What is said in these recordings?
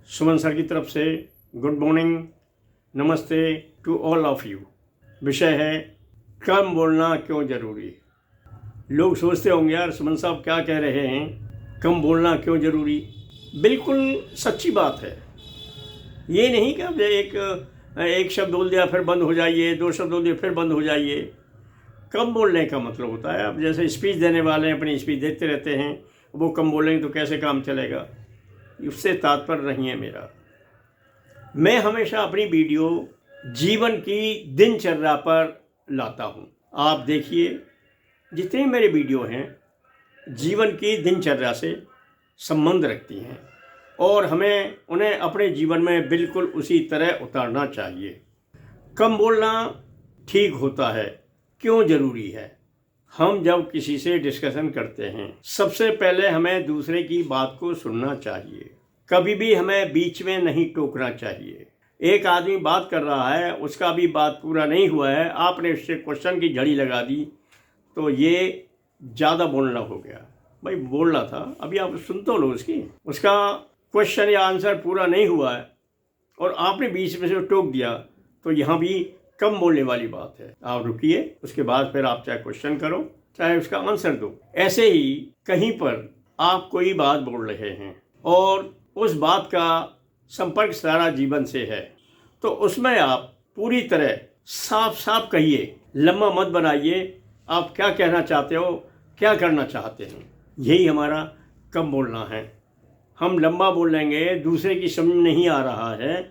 सुमन sir की तरफ से गुड मॉर्निंग, नमस्ते टू ऑल ऑफ यू। विषय है कम बोलना क्यों ज़रूरी। लोग सोचते होंगे यार सुमन साहब क्या कह रहे हैं, कम बोलना क्यों ज़रूरी। बिल्कुल सच्ची बात है। ये नहीं कि अब एक शब्द बोल दिया फिर बंद हो जाइए, दो शब्द बोल दिए फिर बंद हो जाइए। कम बोलने का मतलब होता है, अब जैसे स्पीच देने वाले अपनी स्पीच देते रहते हैं, वो कम बोलेंगे तो कैसे काम चलेगा। उससे तात्पर्य नहीं है मेरा। मैं हमेशा अपनी वीडियो जीवन की दिनचर्या पर लाता हूँ। आप देखिए जितनी मेरे वीडियो हैं जीवन की दिनचर्या से संबंध रखती हैं और हमें उन्हें अपने जीवन में बिल्कुल उसी तरह उतारना चाहिए। कम बोलना ठीक होता है, क्यों ज़रूरी है। हम जब किसी से डिस्कशन करते हैं सबसे पहले हमें दूसरे की बात को सुनना चाहिए। कभी भी हमें बीच में नहीं टोकना चाहिए। एक आदमी बात कर रहा है, उसका भी बात पूरा नहीं हुआ है, आपने उससे क्वेश्चन की झड़ी लगा दी तो ये ज़्यादा बोलना हो गया। भाई बोलना था, अभी आप सुन तो लो उसका क्वेश्चन या आंसर पूरा नहीं हुआ है और आपने बीच में से टोक दिया, तो यहाँ भी कम बोलने वाली बात है। आप रुकिए, उसके बाद फिर आप चाहे क्वेश्चन करो चाहे उसका आंसर दो। ऐसे ही कहीं पर आप कोई बात बोल रहे हैं और उस बात का संपर्क सारा जीवन से है, तो उसमें आप पूरी तरह साफ साफ कहिए, लंबा मत बनाइए। आप क्या कहना चाहते हो, क्या करना चाहते हैं, यही हमारा कम बोलना है। हम लंबा बोल लेंगे, दूसरे की समझ में नहीं आ रहा है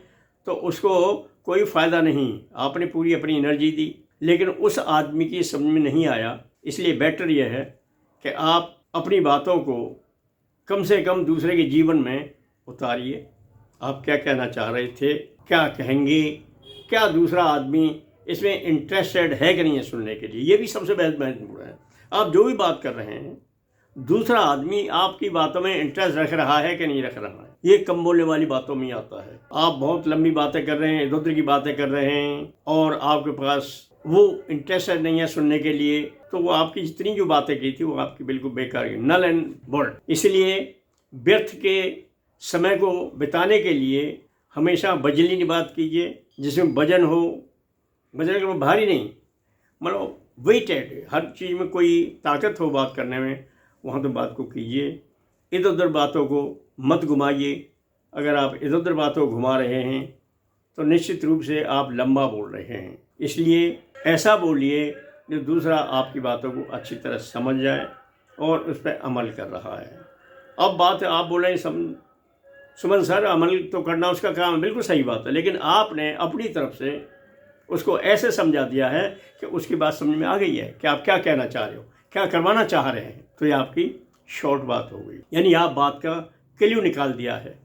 तो उसको कोई फ़ायदा नहीं। आपने पूरी अपनी एनर्जी दी लेकिन उस आदमी की समझ में नहीं आया। इसलिए बेटर यह है कि आप अपनी बातों को कम से कम दूसरे के जीवन में उतारिए। आप क्या कहना चाह रहे थे, क्या कहेंगे, क्या दूसरा आदमी इसमें इंटरेस्टेड है कि नहीं है सुनने के लिए, ये भी सबसे महत्वपूर्ण है। आप जो भी बात कर रहे हैं दूसरा आदमी आपकी बातों में इंटरेस्ट रख रहा है कि नहीं रख रहा है, ये कम बोलने वाली बातों में आता है। आप बहुत लंबी बातें कर रहे हैं, इधर उधर की बातें कर रहे हैं और आपके पास वो इंटरेस्टेड नहीं है सुनने के लिए, तो वो आपकी जितनी जो बातें की थी वो आपकी बिल्कुल बेकार, नल एंड वोइड। इसलिए व्यर्थ के समय को बिताने के लिए हमेशा वजनीय बात कीजिए, जिसमें वजन हो। वजन का भारी नहीं, मतलब वेटेड, हर चीज़ में कोई ताकत हो बात करने में, वहाँ तो बात को कीजिए। इधर उधर बातों को मत घुमाइए। अगर आप इधर उधर बातों को घुमा रहे हैं तो निश्चित रूप से आप लंबा बोल रहे हैं। इसलिए ऐसा बोलिए जो दूसरा आपकी बातों को अच्छी तरह समझ जाए और उस पर अमल कर रहा है। अब बात है, आप बोल रहे हैं सुमन सर अमल तो करना उसका काम है, बिल्कुल सही बात है, लेकिन आपने अपनी तरफ से उसको ऐसे समझा दिया है कि उसकी बात समझ में आ गई है कि आप क्या कहना चाह रहे हो, क्या करवाना चाह रहे हैं, तो ये आपकी शॉर्ट बात हो गई। यानी आप बात का क्ल्यू निकाल दिया है,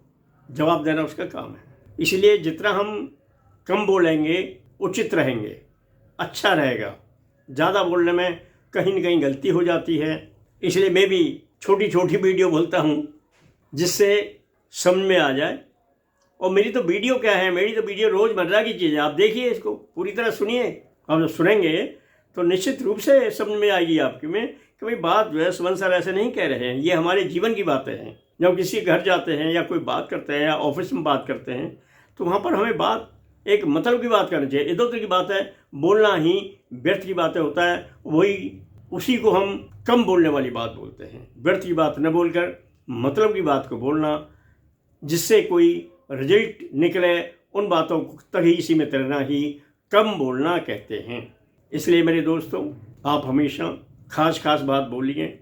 जवाब देना उसका काम है। इसलिए जितना हम कम बोलेंगे उचित रहेंगे, अच्छा रहेगा। ज़्यादा बोलने में कहीं न कहीं गलती हो जाती है। इसलिए मैं भी छोटी छोटी वीडियो बोलता हूँ जिससे समझ में आ जाए। और मेरी तो वीडियो क्या है, मेरी तो वीडियो रोज़मर्रा की चीज़ है। आप देखिए, इसको पूरी तरह सुनिए। आप जब सुनेंगे तो निश्चित रूप से समझ में आएगी आपकी में कि भाई बात जो है सुमन सर ऐसे नहीं कह रहे हैं, ये हमारे जीवन की बातें हैं। जब किसी घर जाते हैं या कोई बात करते हैं या ऑफिस में बात करते हैं तो वहाँ पर हमें बात एक मतलब की बात करनी चाहिए। इधर उधर की बात है बोलना ही व्यर्थ की बातें होता है, वही उसी को हम कम बोलने वाली बात बोलते हैं। व्यर्थ की बात न बोलकर मतलब की बात को बोलना, जिससे कोई रिजल्ट निकले, उन बातों तक ही सीमित रहना ही कम बोलना कहते हैं। इसलिए मेरे दोस्तों, आप हमेशा खास बात बोलिए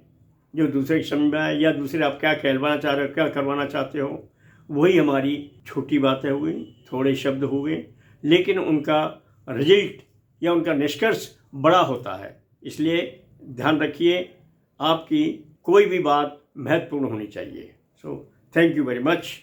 जो दूसरे की समझ में आए, या दूसरे आप क्या कहलवाना चाह रहे हो, क्या करवाना चाहते हो। वही हमारी छोटी बातें हो गई, थोड़े शब्द हो गए, लेकिन उनका रिजल्ट या उनका निष्कर्ष बड़ा होता है। इसलिए ध्यान रखिए, आपकी कोई भी बात महत्वपूर्ण होनी चाहिए। So thank you very much.